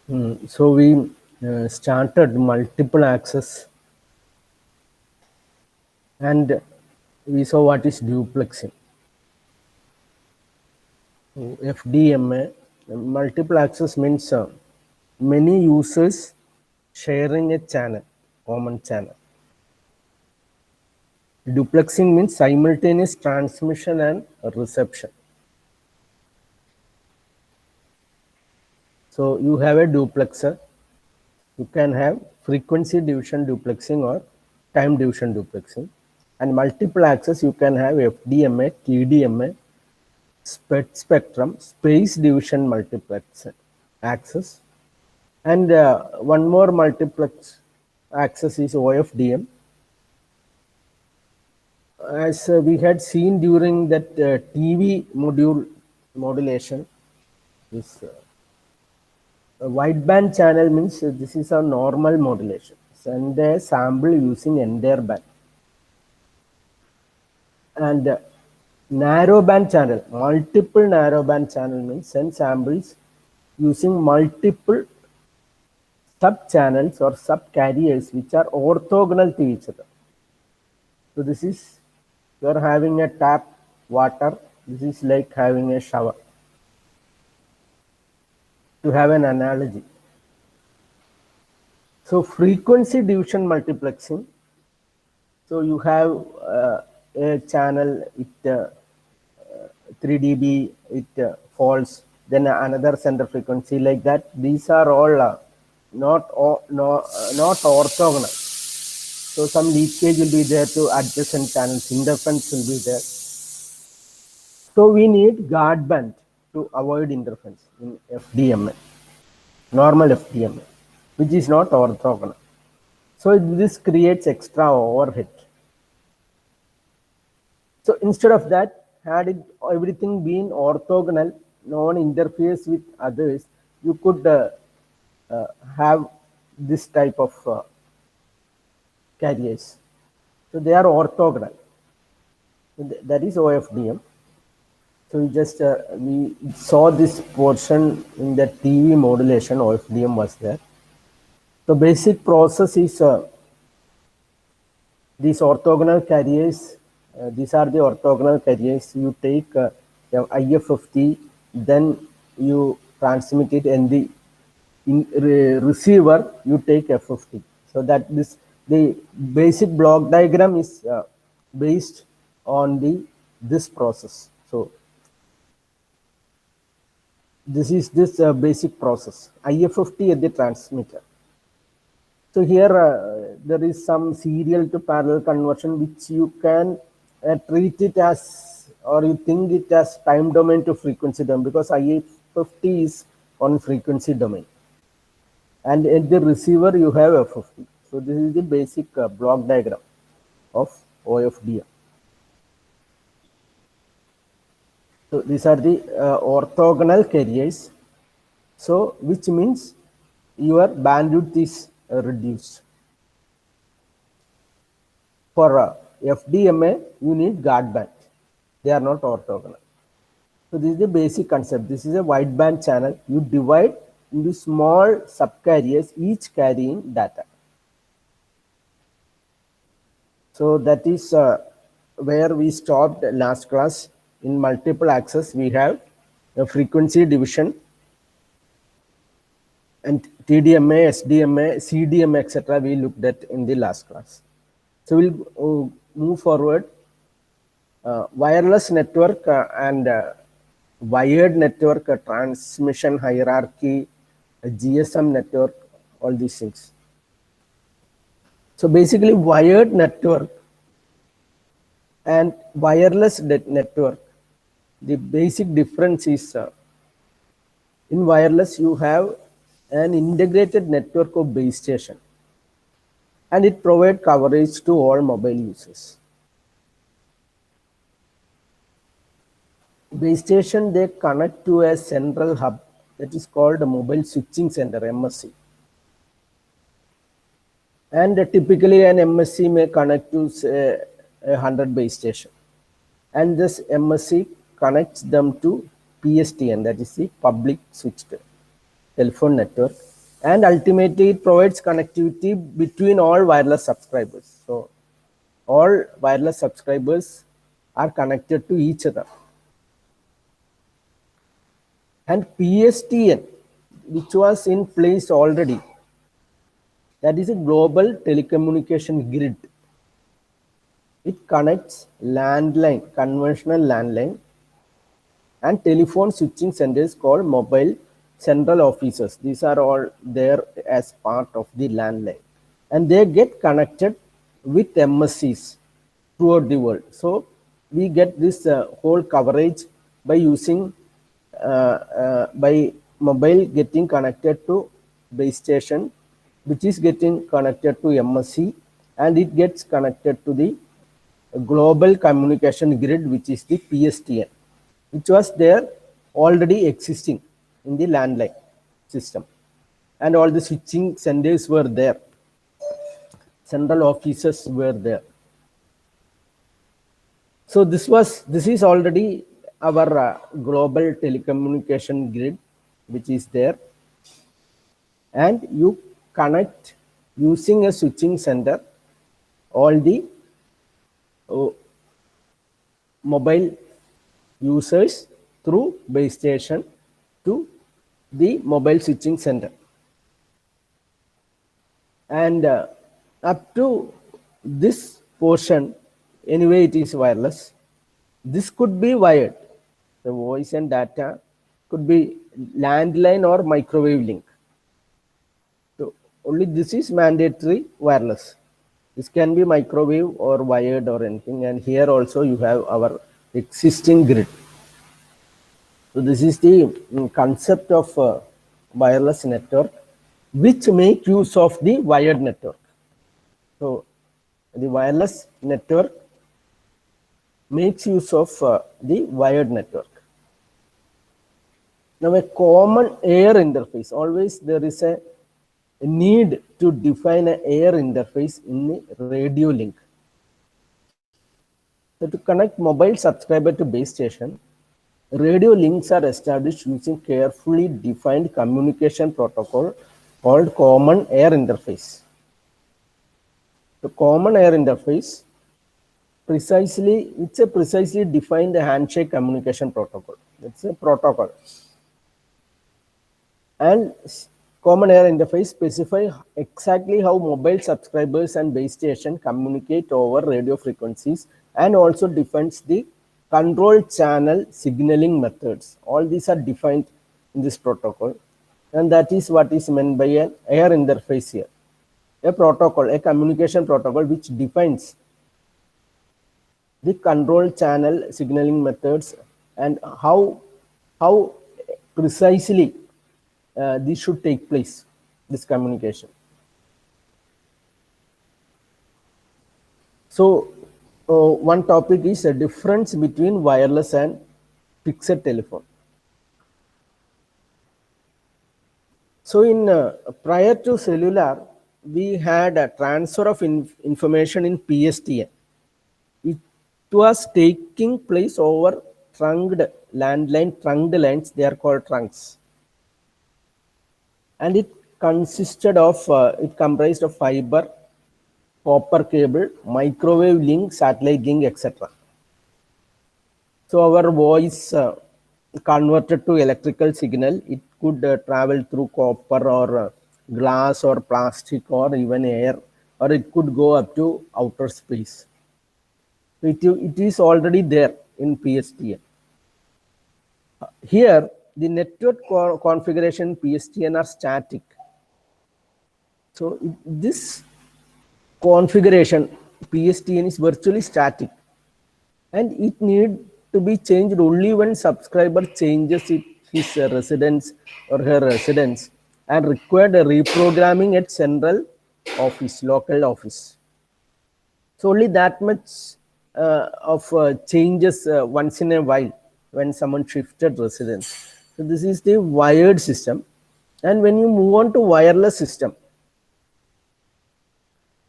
So we started multiple access, and we saw what is duplexing. FDMA, multiple access means many users sharing a channel, common channel. Duplexing means simultaneous transmission and reception. So you have a duplexer. You can have frequency division duplexing or time division duplexing. And multiple access, you can have FDMA, TDMA, spectrum, space division multiplex access. And one more multiplex access is OFDM. As we had seen during that TV modulation, this wideband channel means this is a normal modulation. Send a sample using entire band. And narrowband channel, multiple narrowband channel means send samples using multiple sub channels or sub carriers which are orthogonal to each other. So this is, you are having a tap water. This is like having a shower. To have an analogy. So frequency division multiplexing. So you have a channel, it 3 dB, it falls, then another center frequency like that. These are all not orthogonal. So some leakage will be there to adjacent channels, interference will be there. So we need guard band to avoid interference in FDMA, normal FDMA, which is not orthogonal. So this creates extra overhead. So instead of that, had it everything been orthogonal, no one interferes with others, you could have this type of carriers. So they are orthogonal. That is OFDM. So we saw this portion in the TV modulation. OFDM was there. The basic process is these orthogonal carriers. These are the orthogonal carriers. You take IF50, then you transmit it, and the receiver you take F50. So that the basic block diagram is based on this process. So this is this basic process. IF50 at the transmitter. So here there is some serial to parallel conversion which you can treat it as, or you think it as time domain to frequency domain, because IF50 is on frequency domain. And at the receiver you have F50. So this is the basic block diagram of OFDM. So these are the orthogonal carriers. So which means your bandwidth is reduced. For FDMA, you need guard band. They are not orthogonal. So this is the basic concept. This is a wideband channel. You divide into small subcarriers, each carrying data. So that is where we stopped last class. In multiple access, we have a frequency division, and TDMA, SDMA, CDMA, etc. we looked at in the last class. So we'll move forward. Wireless network and wired network transmission hierarchy, GSM network, all these things. So basically wired network and wireless network, the basic difference is in wireless you have an integrated network of base station, and it provides coverage to all mobile users. Base station, they connect to a central hub that is called a mobile switching center, MSC. And typically an MSC may connect to say 100 base station. And this MSC connects them to PSTN, that is the public switched telephone network. And ultimately it provides connectivity between all wireless subscribers. So all wireless subscribers are connected to each other. And PSTN, which was in place already, that is a global telecommunication grid. It connects landline, conventional landline, and telephone switching centers called mobile central offices. These are all there as part of the landline. And they get connected with MSCs throughout the world. So we get this whole coverage by using by mobile getting connected to base station, which is getting connected to MSC, and it gets connected to the global communication grid, which is the PSTN, which was there already existing in the landline system, and all the switching centers were there, central offices were there. So this is already our global telecommunication grid, which is there, and you connect using a switching center all the mobile users through base station to the mobile switching center. And up to this portion, anyway, it is wireless. This could be wired. The voice and data could be landline or microwave link. So only this is mandatory wireless. This can be microwave or wired or anything. And here also you have our existing grid. So this is the concept of wireless network, which make use of the wired network. So the wireless network makes use of the wired network. Now a common air interface, always there is a need to define an air interface in the radio link. So to connect mobile subscriber to base station, radio links are established using carefully defined communication protocol called common air interface. The common air interface it's a precisely defined handshake communication protocol. It's a protocol. And common air interface specify exactly how mobile subscribers and base station communicate over radio frequencies, and also defines the control channel signaling methods. All these are defined in this protocol, and that is what is meant by an air interface here. A protocol, a communication protocol which defines the control channel signaling methods and how precisely this should take place, this communication. So one topic is a difference between wireless and fixed telephone. So in prior to cellular, we had a transfer of information in PSTN. It was taking place over trunked lines, they are called trunks. And it consisted of, it comprised of fiber, copper cable, microwave link, satellite link, etc. So our voice converted to electrical signal, it could travel through copper or glass or plastic or even air, or it could go up to outer space. So it is already there in PSTN. Here, the network configuration PSTN are static. So this configuration PSTN is virtually static, and it need to be changed only when subscriber changes his residence or her residence and required a reprogramming at central office, local office. So only that much of changes once in a while when someone shifted residence. So this is the wired system. And when you move on to wireless system,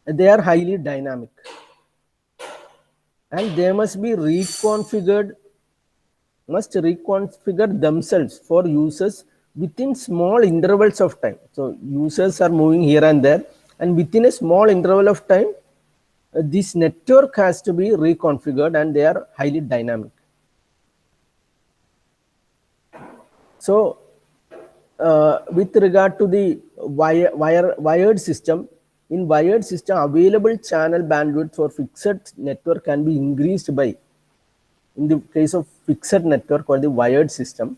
they are highly dynamic, and they must reconfigure themselves for users within small intervals of time. So users are moving here and there, and within a small interval of time, this network has to be reconfigured, and they are highly dynamic. So with regard to the wired system, in wired system, available channel bandwidth for fixed network can be increased by, in the case of fixed network or the wired system,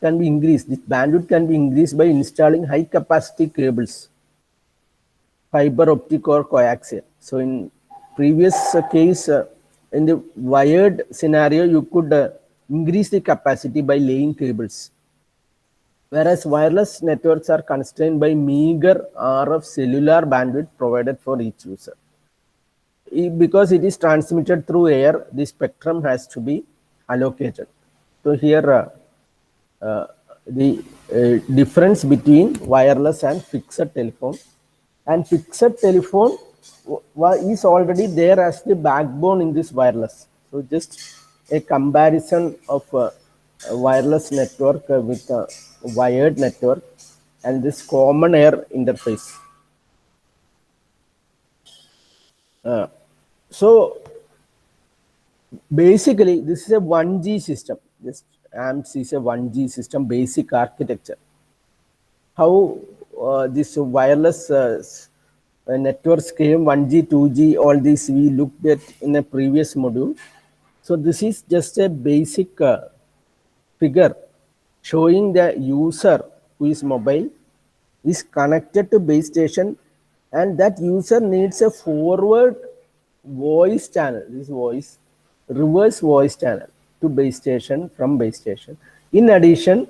can be increased. This bandwidth can be increased by installing high capacity cables, fiber optic or coaxial. So in previous case, in the wired scenario, you could increase the capacity by laying cables, whereas wireless networks are constrained by meager RF cellular bandwidth provided for each user. Because it is transmitted through air, the spectrum has to be allocated. So here the difference between wireless and fixed telephone. And fixed telephone is already there as the backbone in this wireless. So just a comparison of a wireless network with a wired network and this common air interface. So basically, this is a 1G system. This AMPS is a 1G system, basic architecture. How this wireless networks came, 1G, 2G, all these we looked at in a previous module. So this is just a basic figure showing the user who is mobile is connected to base station, and that user needs a forward voice channel, this voice, reverse voice channel to base station, from base station. In addition,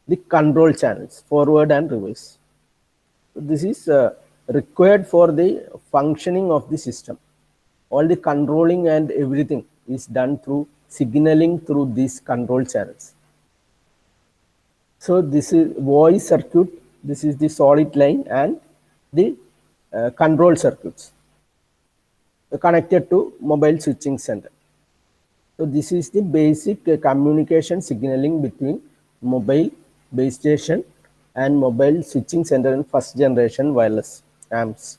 the control channels, forward and reverse. This is required for the functioning of the system. All the controlling and everything is done through signaling through these control channels. So this is voice circuit, this is the solid line, and the control circuits connected to mobile switching center. So this is the basic communication signaling between mobile base station and mobile switching center in first generation wireless AMPS.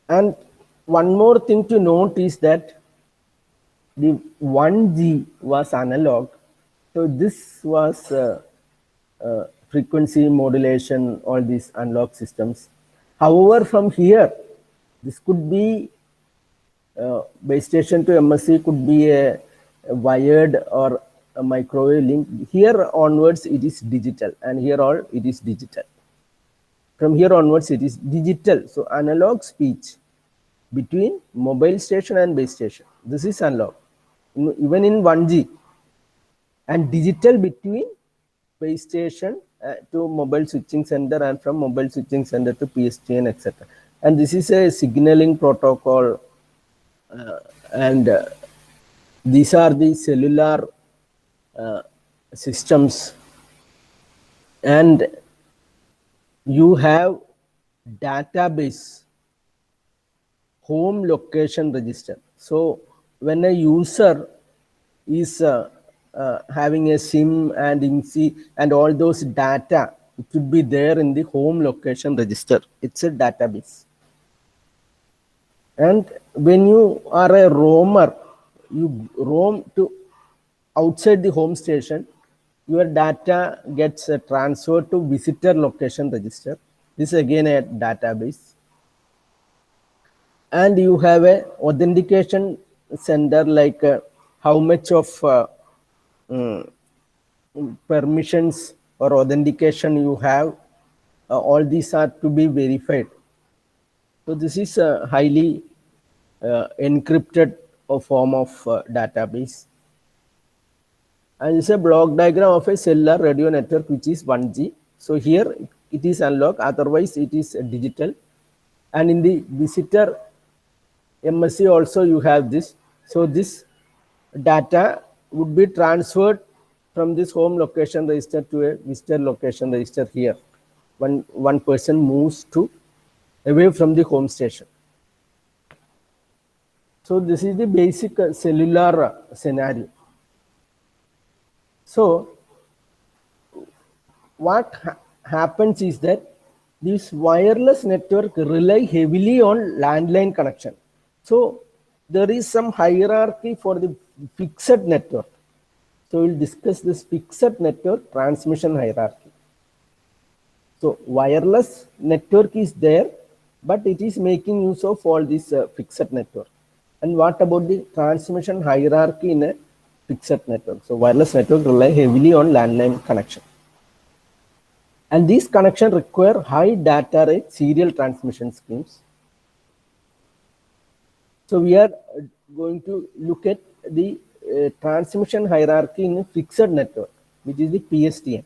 And one more thing to note is that the 1G was analog. So this was frequency modulation, all these analog systems. However, from here, this could be base station to MSC, could be a wired or a microwave link. Here onwards, it is digital, and here all it is digital. From here onwards, it is digital. So analog speech between mobile station and base station. This is analog, even in 1G, and digital between base station to mobile switching center, and from mobile switching center to PSTN, etc. And this is a signaling protocol, and these are the cellular systems, and you have database, home location register. So when a user is having a SIM and IMSI and all those data, it should be there in the home location register. It's a database. And when you are a roamer, you roam to outside the home station, your data gets transferred to visitor location register. This is again a database. And you have a authentication center, like how much of permissions or authentication you have. All these are to be verified. So this is a highly encrypted form of database. And it's a block diagram of a cellular radio network which is 1G. So here it is analog, otherwise it is digital. And in the visitor MSC also you have this. So this data would be transferred from this home location register to a visitor location register here. When one person moves to away from the home station. So this is the basic cellular scenario. So what happens is that this wireless network rely heavily on landline connection. So there is some hierarchy for the fixed network. So we'll discuss this fixed network transmission hierarchy. So wireless network is there, but it is making use of all this fixed network. And what about the transmission hierarchy in a fixed network? So wireless network rely heavily on landline connection. And these connections require high data rate serial transmission schemes. So we are going to look at the transmission hierarchy in a fixed network, which is the PSTN.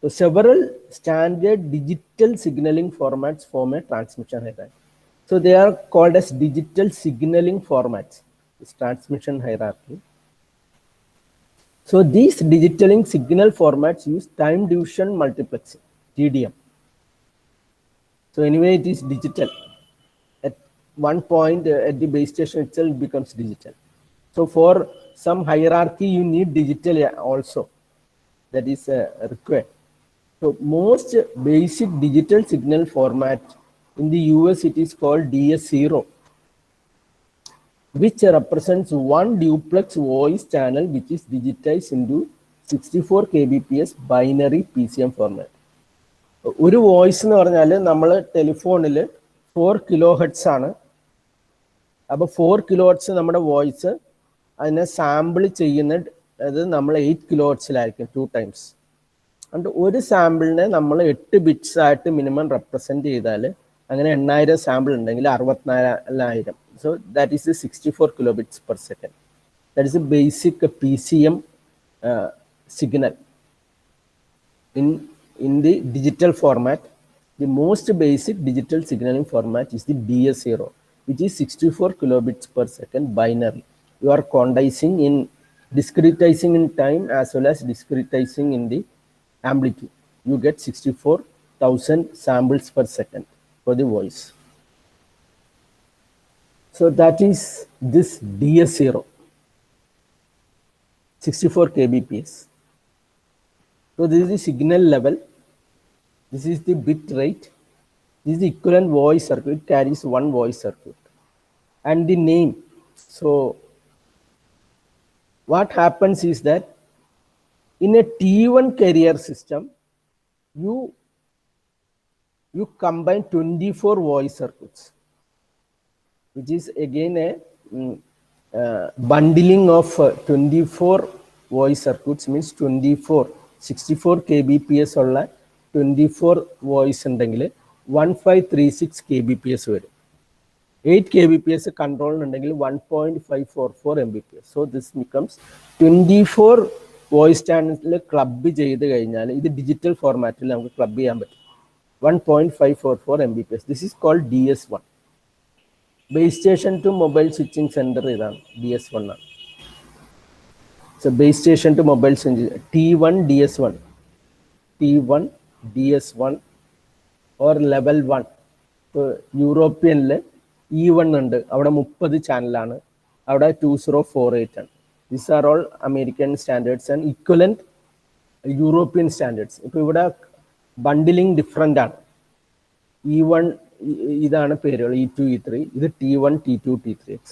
So several standard digital signaling formats form a transmission hierarchy. So they are called as digital signaling formats, this transmission hierarchy. So these digital signal formats use time division multiplexing, TDM. So anyway, it is digital. At one point at the base station itself becomes digital. So for some hierarchy, you need digital also. That is required. So most basic digital signal format in the US, it is called DS0, which represents one duplex voice channel which is digitized into 64 kbps binary PCM format. ഒരു voice എന്ന് പറഞ്ഞാൽ നമ്മൾ ടെലിഫോണിൽ 4 kilo hertz ആണ്. അപ്പോൾ 4 kilo hertz നമ്മുടെ voice അതിനെ sample ചെയ്യുന്നത് അത് നമ്മൾ 8 കിലോ ഹെർട്സിലായിരിക്കും 2 times. and ഒരു സാമ്പിളിനെ നമ്മൾ 8 ബിറ്റ്സ് ആയിട്ട് മിനിമം റെപ്രസെന്റ് ചെയ്താൽ അങ്ങനെ 8000 സാമ്പിൾ ഉണ്ടെങ്കിൽ 64000. So that is the 64 kilobits per second. That is a basic PCM signal. In the digital format, the most basic digital signaling format is the DS0, which is 64 kilobits per second binary. You are discretizing in time as well as discretizing in the amplitude. You get 64,000 samples per second for the voice. So that is this DS0, 64 kbps. So this is the signal level. This is the bit rate. This is the equivalent voice circuit. It carries one voice circuit. And the name. So what happens is that in a T1 carrier system, you combine 24 voice circuits, which is again a bundling of 24 voice circuits, means 64 kbps ഉള്ള 24 voice ഉണ്ടെങ്കിൽ 1536 kbps വരും. 8 kbps control ഉണ്ടെങ്കിൽ 1.544 mbps. So this becomes 24 voice channel club ചെയ്ത് കഴിഞ്ഞാൽ ഇത് digital ഫോർമാറ്റിൽ നമുക്ക് club ചെയ്യാൻ പറ്റും. 1.544 mbps. This is called DS1. Base station to mobile switching center ഇതാണ് DS1 ആണ്. So base station to mobile switching T1 DS1, T1 DS1 or level 1. So യൂറോപ്യനിൽ E1 ഉണ്ട്, അവിടെ 30 ചാനലാണ്, അവിടെ 2048 ആണ്. These are all American standards and equivalent European standards. ഇപ്പോൾ ഇവിടെ bundling different ആണ്. E1 ഇതാണ് പേരുകൾ, E2 E3, ഇത് T1 T2 T3 etc.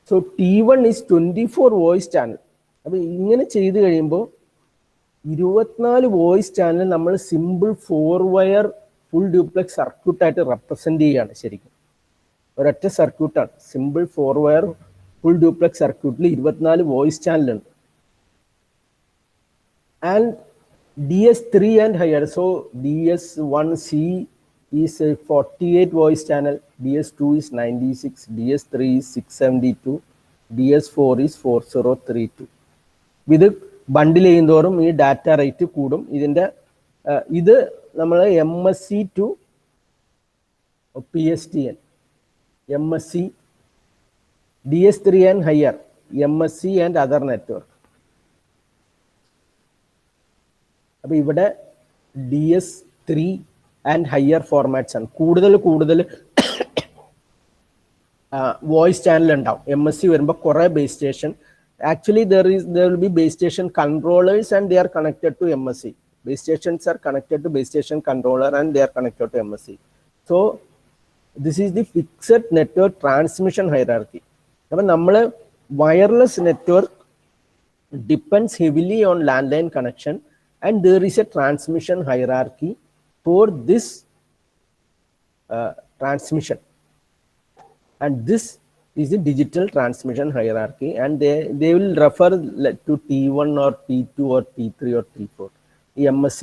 So T1 is 24 voice channel. അപ്പോൾ ഇങ്ങനെ ചെയ്ത് കഴിയുമ്പോൾ 24 വോയിസ് ചാനൽ നമ്മൾ സിമ്പിൾ 4 വയർ ഫുൾ ഡ്യൂപ്ലെക്സ് സർക്യൂട്ടായിട്ട് റെപ്രസെന്റ് ചെയ്യുകയാണ്. ശരിക്കും ഒരൊറ്റ സർക്യൂട്ടാണ്, സിമ്പിൾ 4 വയർ ഫുൾ ഡ്യൂപ്ലെക്സ് സർക്യൂട്ടിൽ 24 വോയിസ് ചാനലുണ്ട്. And DS3 and higher. So DS1C is a 48 voice channel, DS2 is 96, DS3 is 672, DS4 is 4032. ഇത് ബണ്ടിൽ ചെയ്യുന്നതോറും ഈ ഡാറ്റ റേറ്റ് കൂടും. ഇതിൻ്റെ ഇത് നമ്മൾ MSC to PSTN, MSC, DS3 and higher, MSC and other network. അപ്പോൾ ഇവിടെ DS3 ആൻഡ് ഹയർ ഫോർമാറ്റ്സ് ആണ്. കൂടുതൽ വോയിസ് ചാനൽ ഉണ്ടാവും. MSC വരുമ്പോൾ കുറേ base station Actually, there will be base station controllers and they are connected to MSC. Base stations are connected to base station controller and they are connected to MSC. So this is the fixed network transmission hierarchy. Now, wireless network depends heavily on landline connection, and there is a transmission hierarchy for this transmission, and this is the digital transmission hierarchy, and they will refer to T1 or T2 or T3 or T4. ഈ MSC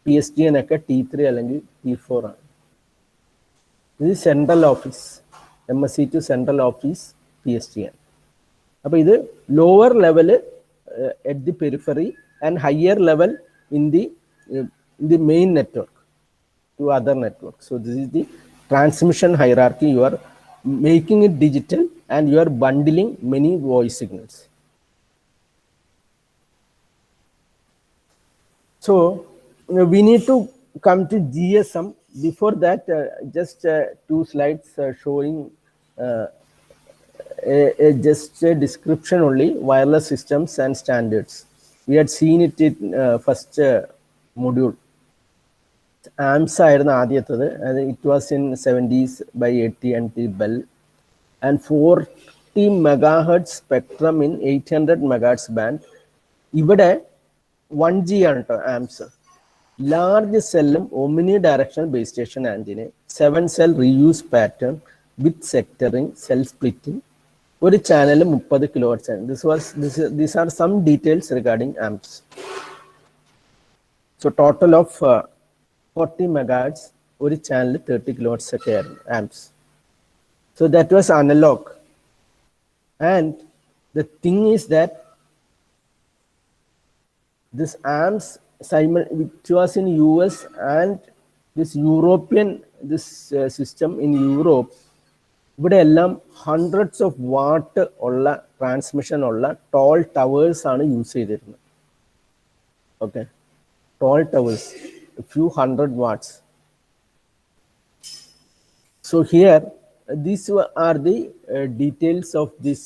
PSTN ഒക്കെ T3 അല്ലെങ്കിൽ T4 ആണ്. ഇത് central office, MSC to central office PSTN. അപ്പോൾ ഇത് lower level at the periphery and higher level in the main network to other networks. So this is the transmission hierarchy. You are making it digital and you are bundling many voice signals. So we need to come to GSM. Before that, just 2 slides showing just a description only, wireless systems and standards. We had seen it in first module. AMS ആയിരുന്നു ആദ്യത്തത്. It was in 70s by AT&T Bell, and 40 megahertz spectrum in 800 megahertz band. ഇവിടെ 1G ആണ് കേട്ടോ AMS. Large സെല്ലും omni directional base station antenna, 7 cell reuse pattern with sectoring, cell splitting, ഒരു channel 30 kilohertz. These are some details regarding AMPS. So total of 40 megahertz, ഒരു channel 30 kilohertz ഒക്കെ ആയിരുന്നു AMPS. So that was analog, and the thing is that this AMPS which was in US and this European system in Europe, ഇവിടെ എല്ലാം hundreds of watt ഉള്ള transmission ഉള്ള tall towers ആണ് use ചെയ്തിരുന്നത്. Okay, tall towers, few 100 watts. So here these are the details of this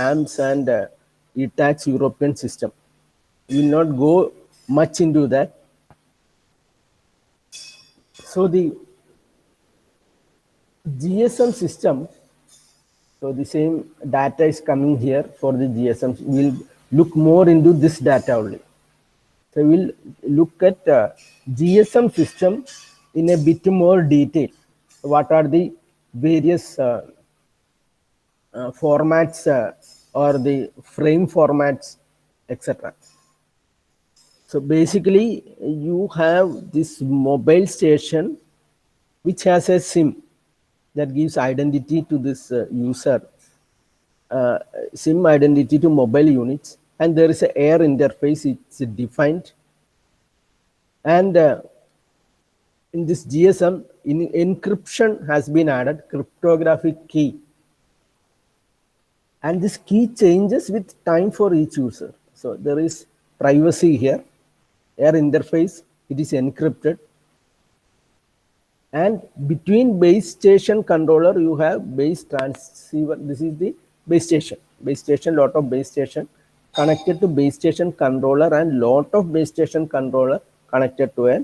AMPS and ETAX European system. We will not go much into that. So the GSM system, so the same data is coming here for the GSM. We'll look more into this data only. So we'll look at GSM system in a bit more detail. What are the various formats or the frame formats, etc. So basically you have this mobile station which has a SIM that gives identity to this user, SIM identity to mobile units, and there is an air interface. It's defined, and in this GSM encryption has been added, cryptographic key, and this key changes with time for each user. So there is privacy here, air interface, it is encrypted. And between base station controller, you have base transceiver. This is the base station. Base station, lot of base station connected to base station controller, and lot of base station controller connected to an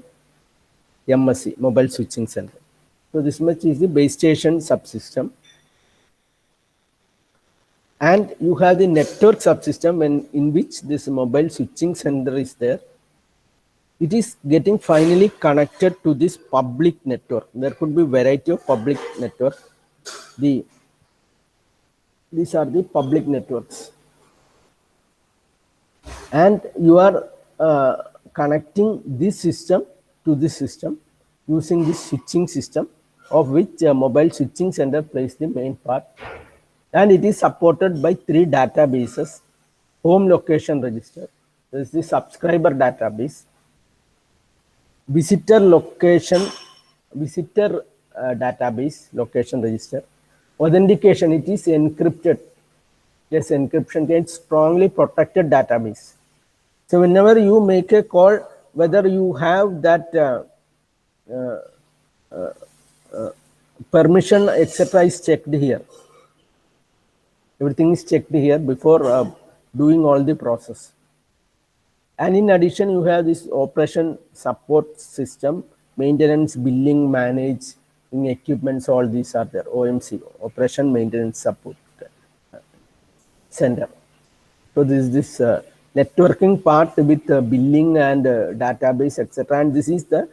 MSC, mobile switching center. So this much is the base station subsystem. And you have the network subsystem in which this mobile switching center is there. It is getting finally connected to this public network. There could be variety of public network. These are the public networks, and you are connecting this system to this system using this switching system, of which mobile switching center plays the main part, and it is supported by 3 databases: home location register, there is the subscriber database, visitor database, location register, authentication. It is encrypted. Yes, encryption is strongly protected database. So whenever you make a call, whether you have that permission, etc., is checked here. Everything is checked here before doing all the process. And in addition, you have this operation support system, maintenance, billing, managing equipments, all these are there. OMC, Operation Maintenance Support Center. So this is this networking part with billing and database, etc. And this is the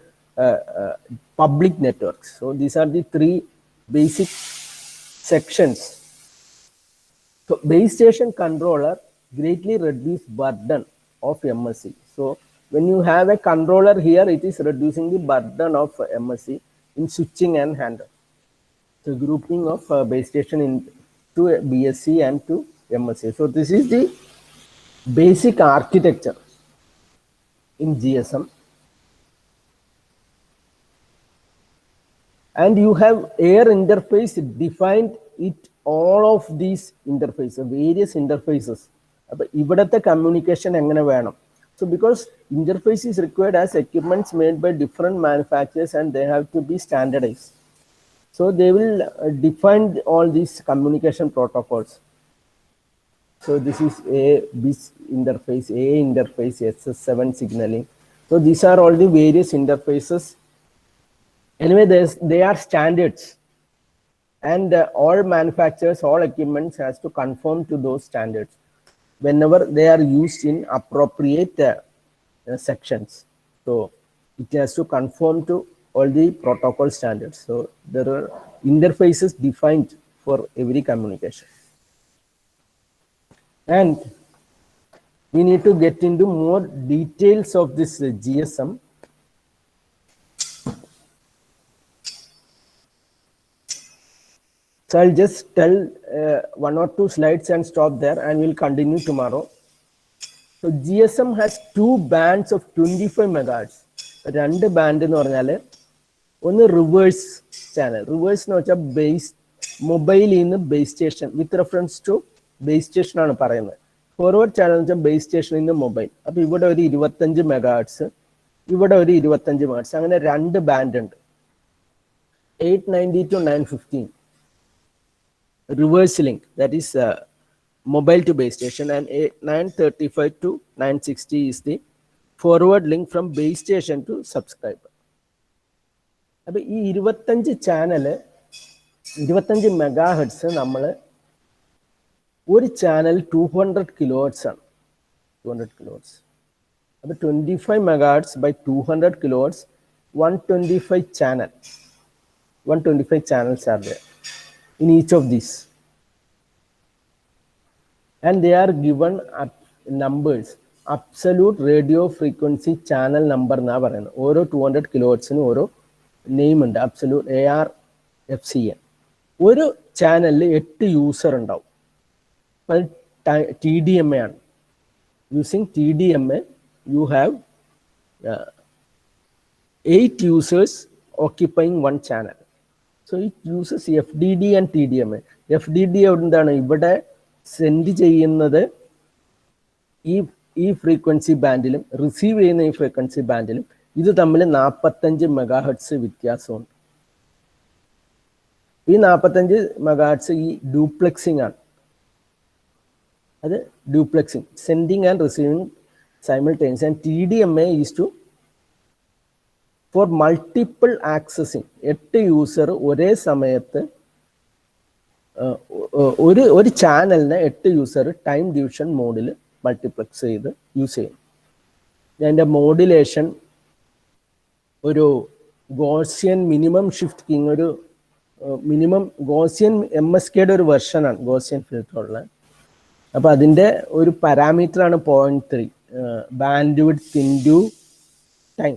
public networks. So these are the three basic sections. So base station controller greatly reduce burden of MSC. So when you have a controller here, it is reducing the burden of MSC in switching and handle. So grouping of base station into BSC and to MSC. So this is the basic architecture in GSM. And you have air interface defined it all of these interfaces, various interfaces. But communication so because interface is required as equipments made by different manufacturers and they have to be standardized. So they will define all these communication protocols. So this is BIS interface, A interface, SS7 signaling. So these are all the various interfaces. Anyway, they are standards, and all manufacturers, all equipments has to conform to those standards whenever they are used in appropriate sections. So it has to conform to all the protocol standards. So there are interfaces defined for every communication. And we need to get into more details of this GSM. So I'll just tell one or two slides and stop there, and we'll continue tomorrow. So GSM has two bands of 25 megahertz. Two band in one reverse channel. Reverse no base mobile in the base station with reference to base station on a forward channel base station in the mobile. Up you would have 25 megahertz. You would have 25 megahertz. I'm going to run the band 890 to 915. Reverse link, that is mobile to base station, and 935 to 960 is the forward link from base station to subscriber. This 25 channel, 25 megahertz, one channel 200 kilohertz. 200 kilohertz. 25 megahertz by 200 kilohertz, 125 channel. 125 channels are there in each of these, and they are given at numbers. Absolute radio frequency channel number na parayana oro 200 kilohertz nu oro name undu, absolute ARFCN. Oru channel 8 user undavu. TDMA aanu. Using TDMA you have 8 users occupying one channel. So it uses FDD and TDMA. FDD ഇവിടെ send ചെയ്യുന്നത് ഈ frequency ബാൻഡിലും receive ചെയ്യുന്ന ഈ frequency ബാൻഡിലും ഇത് തമ്മിൽ 45 megahertz വ്യത്യാസമുണ്ട്. ഈ 45 megahertz ഈ ഡ്യൂപ്ലെക്സിംഗ് ആണ്. അത് duplexing, sending and receiving simultaneous, and TDMA is to for multiple accessing. 8 user ഒരേ സമയത്ത് ഒരു ചാനലിനെ 8 യൂസർ ടൈം ഡിവിഷൻ മോഡിൽ മൾട്ടിപ്ലക്സ് ചെയ്ത് യൂസ് ചെയ്യും. അതിൻ്റെ മോഡുലേഷൻ ഒരു ഗോസിയൻ മിനിമം ഷിഫ്റ്റ് കിങ്, ഒരു മിനിമം ഗോസിയൻ MSKയുടെ ഒരു വെർഷനാണ് ഗോസിയൻ ഫിൽറ്ററുള്ള. അപ്പോൾ അതിൻ്റെ ഒരു പാരാമീറ്ററാണ് 0.3 band width into time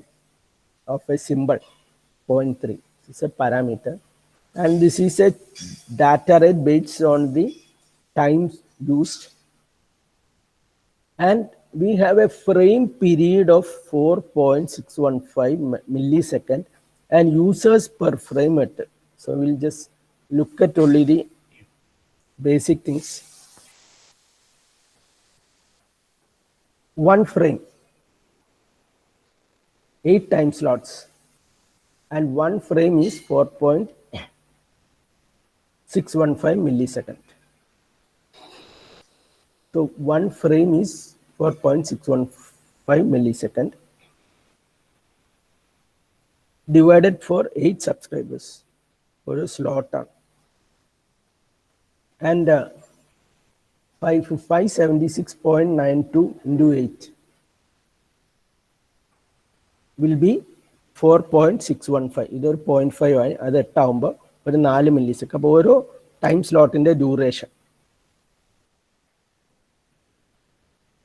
of a symbol 0.3. It's a parameter, and this is a data rate based on the times used, and we have a frame period of 4.615 millisecond and users per frame at. So we'll just look at only the basic things. One frame, 8 time slots, and one frame is 4.615 millisecond. So one frame is 4.615 millisecond divided for 8 subscribers for a slot on. And 576.92 into 8 will be 4.615. ഇതൊരു 0.5 ആയി അത് 8 ആകുമ്പോൾ ഒരു 4 millisecond. അപ്പോൾ ഓരോ time സ്ലോട്ടിൻ്റെ duration.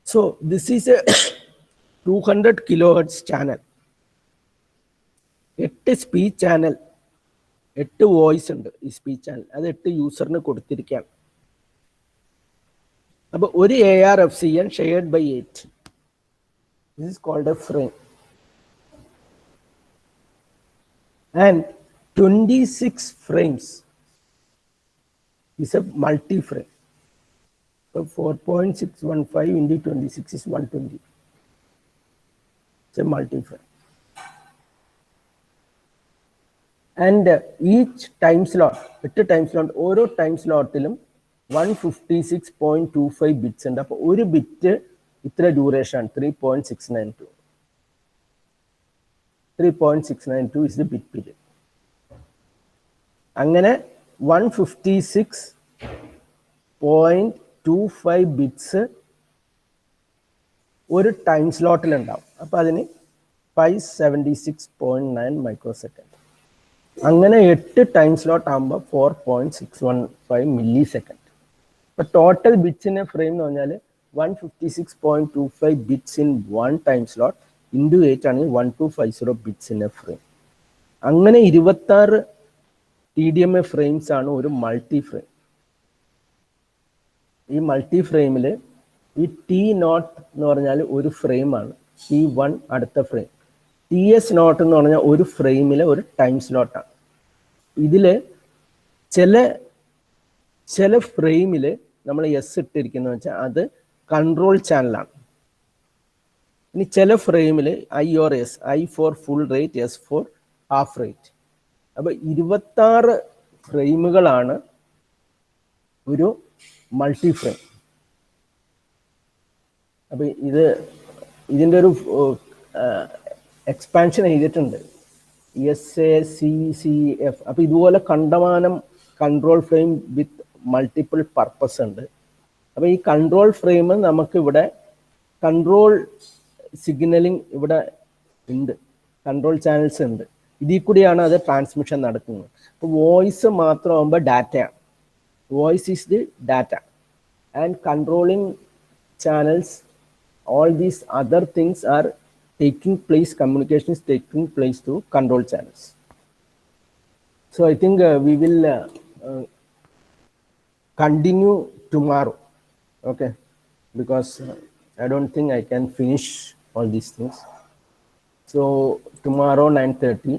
So this is a 200 kilohertz channel. 8 speech channel, 8 voice ഉണ്ട് ഈ സ്പീച്ച് ചാനൽ. അത് 8 യൂസറിന് കൊടുത്തിരിക്കുകയാണ്. അപ്പോൾ ഒരു ARFCN shared by 8. This is called a frame. And 26 frames is a multi-frame. So 4.615 into 26 is 120. It's a multi-frame. And each time slot, 8 time slot, ഓരോ time സ്ലോട്ടിലും 156.25 bits ഉണ്ട്. അപ്പോൾ ഒരു ബിറ്റ് ഇത്ര duration 3.692. 3.692 is the bit period. അങ്ങനെ 156.25 bits ഒരു time സ്ലോട്ടിൽ ഉണ്ടാവും. അപ്പോൾ അതിന് 576.9 മൈക്രോ സെക്കൻഡ്. അങ്ങനെ 8 ടൈം സ്ലോട്ട് ആകുമ്പോൾ 4.615 മില്ലി സെക്കൻഡ്. അപ്പോൾ ടോട്ടൽ ബിറ്റ്സിൻ്റെ ഫ്രെയിം എന്ന് പറഞ്ഞാൽ 156.25 bits in one time slot into 8 ആണെങ്കിൽ 1250 ബിറ്റ്സ് ഇൻ എ ഫ്രെയിം. അങ്ങനെ 26 TDMA ഫ്രെയിംസ് ആണ് ഒരു മൾട്ടി ഫ്രെയിം. ഈ മൾട്ടി ഫ്രെയിമിൽ ഈ T0 എന്ന് പറഞ്ഞാൽ ഒരു ഫ്രെയിമാണ്, T1 അടുത്ത ഫ്രെയിം, TS0 എന്ന് പറഞ്ഞാൽ ഒരു ഫ്രെയിമിലെ ഒരു ടൈം സ്ലോട്ടാണ്. ഇതിൽ ചില ഫ്രെയിമിൽ നമ്മൾ S ഇട്ടിരിക്കുന്നത് വെച്ചാൽ അത് കൺട്രോൾ ചാനലാണ്. ഇനി ചില ഫ്രെയിമിൽ I or S, I for full rate, S for half rate. അപ്പോൾ 26 ഫ്രെയിമുകളാണ് ഒരു മൾട്ടി ഫ്രെയിം. അപ്പോൾ ഇതിൻ്റെ ഒരു എക്സ്പാൻഷൻ ചെയ്തിട്ടുണ്ട്, SACCF. അപ്പോൾ ഇതുപോലെ കണ്ടമാനം control frame with multiple purpose ഉണ്ട്. അപ്പോൾ ഈ കൺട്രോൾ ഫ്രെയിം നമുക്ക് ഇവിടെ കൺട്രോൾ സിഗ്നലിംഗ് ഇവിടെ ഉണ്ട്, കൺട്രോൾ ചാനൽസ് ഉണ്ട്. ഇതിൽ കൂടിയാണ് അത് ട്രാൻസ്മിഷൻ നടക്കുന്നത്. അപ്പോൾ വോയിസ് മാത്രമാകുമ്പോൾ ഡാറ്റയാണ്, voice is the data, and controlling channels, all these other things are taking place, communication is taking place through control channels. So I think we will continue tomorrow, okay, because I don't think I can finish all these things. So tomorrow 9:30